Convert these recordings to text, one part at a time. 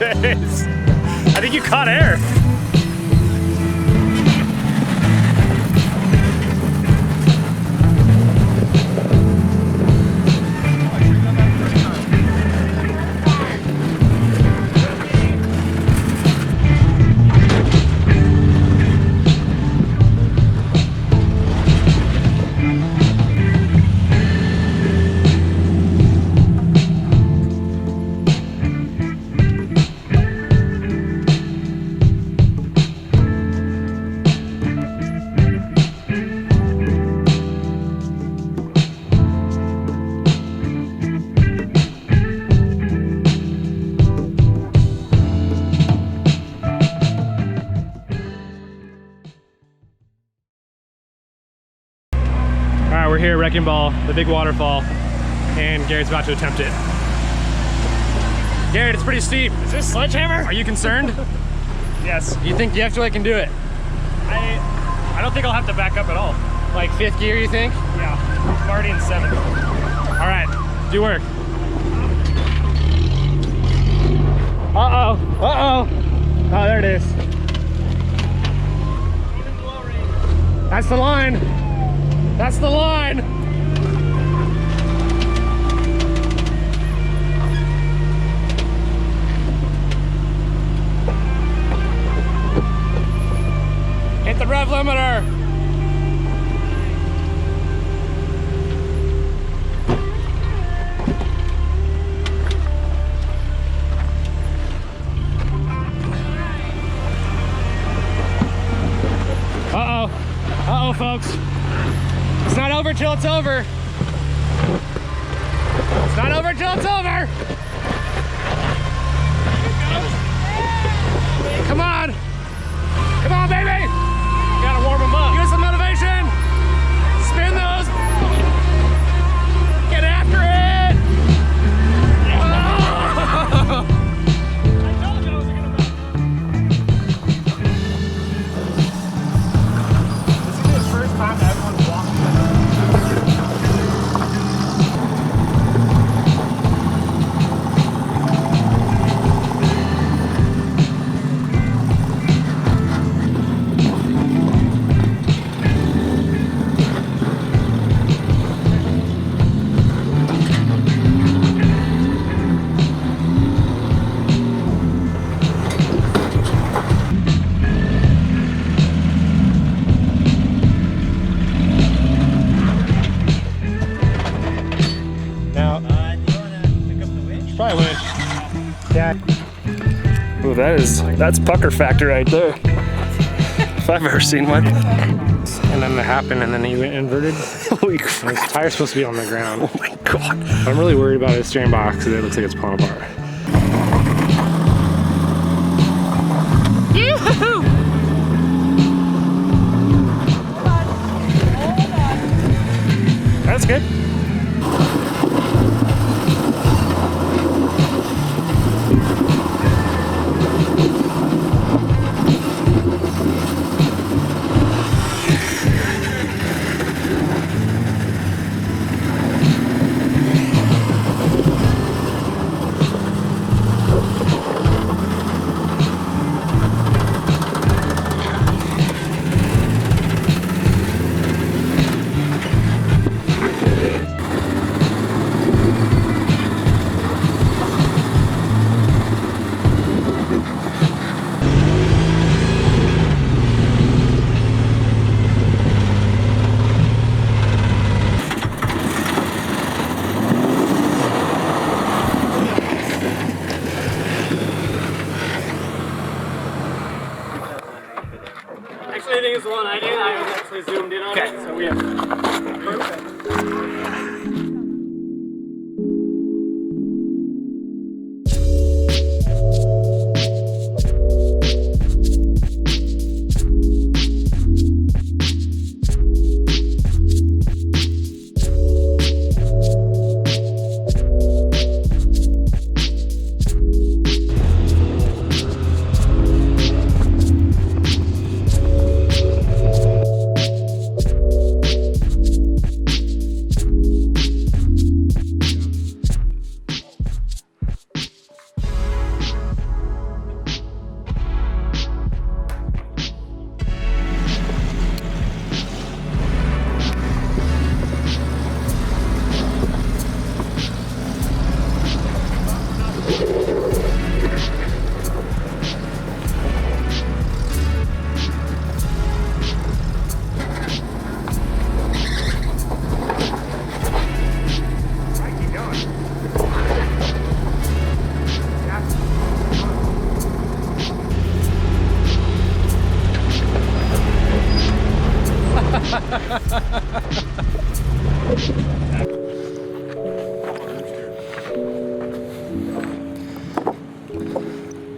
this. I think you caught air. We're here at Wrecking Ball, the big waterfall, and Garrett's about to attempt it. Garrett, it's pretty steep. Is this Sledgehammer? Are you concerned? Yes. You think you actually can do it? I don't think I'll have to back up at all. Like 5th gear, you think? Yeah, I'm already in 7th. All right, do work. Uh-oh, uh-oh. Oh, there it is. That's the line. That's the line. Hit the rev limiter. Uh-oh. Uh-oh, folks. It's not over till it's over. It's not over till it's over. Come on. Come on, baby. Gotta warm them up. Give us some motivation. Spin those. Get after it. Oh. I told you I was gonna back. This is the first time that everyone's walking. Probably win. Yeah. Ooh, that's pucker factor right there. If I've ever seen one. And then it happened, and then he went inverted. Holy crap. His tire's supposed to be on the ground. Oh my god. I'm really worried about his steering box because it looks like it's pulling apart. Yoo-hoo! That's good. Actually, I think it's the one I did. I was actually zoomed in on it, so we have perfect.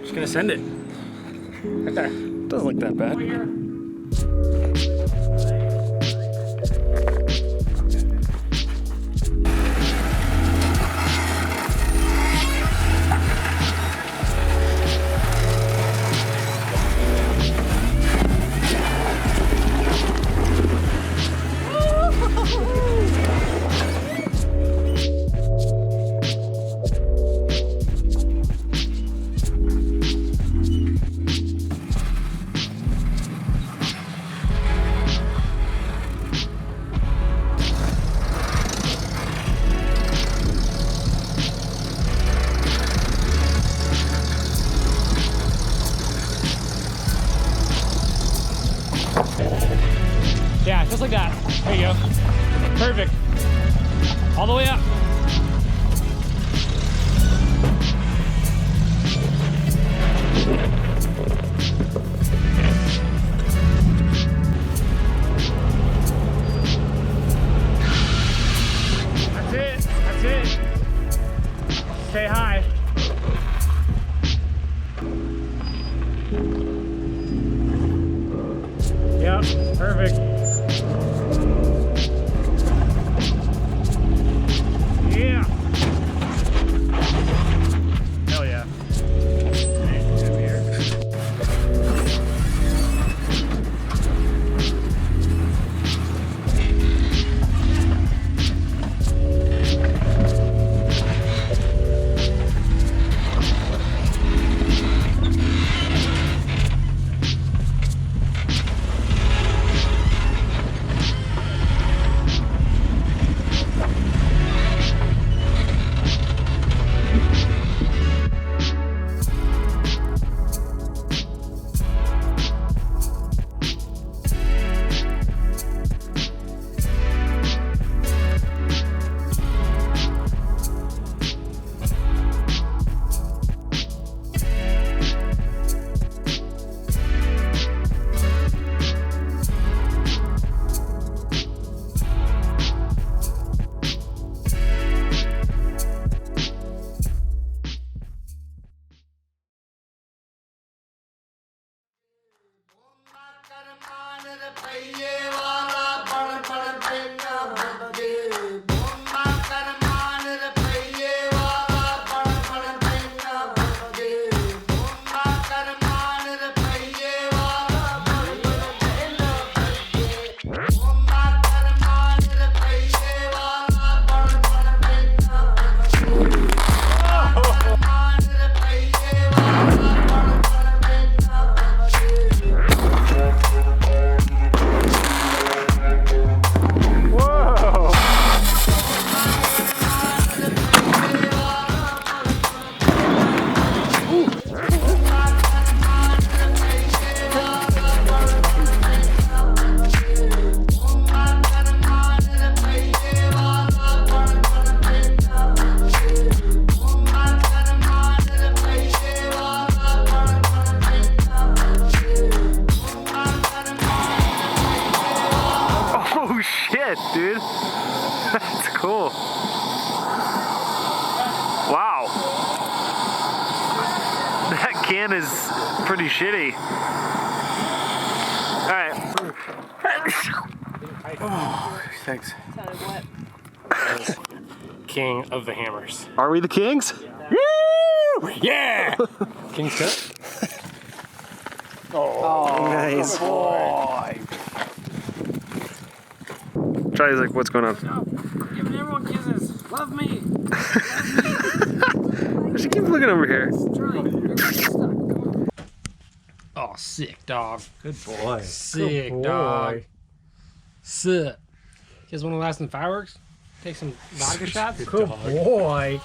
Just gonna send it. Right there. Doesn't look that bad. Yeah, just like that. There you go. Perfect. All the way up. That's it. That's it. Stay high. Yep, perfect. Yeah. Hell yeah. Dude, that's cool. Wow, that can is pretty shitty. All right. Oh, thanks. King of the hammers. Are we the kings? Woo! Yeah! King's cut. Oh, nice. Boy. Charlie's like, what's going on? Giving everyone kisses. Love me. She keeps looking over here. Oh, sick dog. Good boy. Sick dog. Sick. You guys want to last some fireworks? Take some vodka shots? Good boy.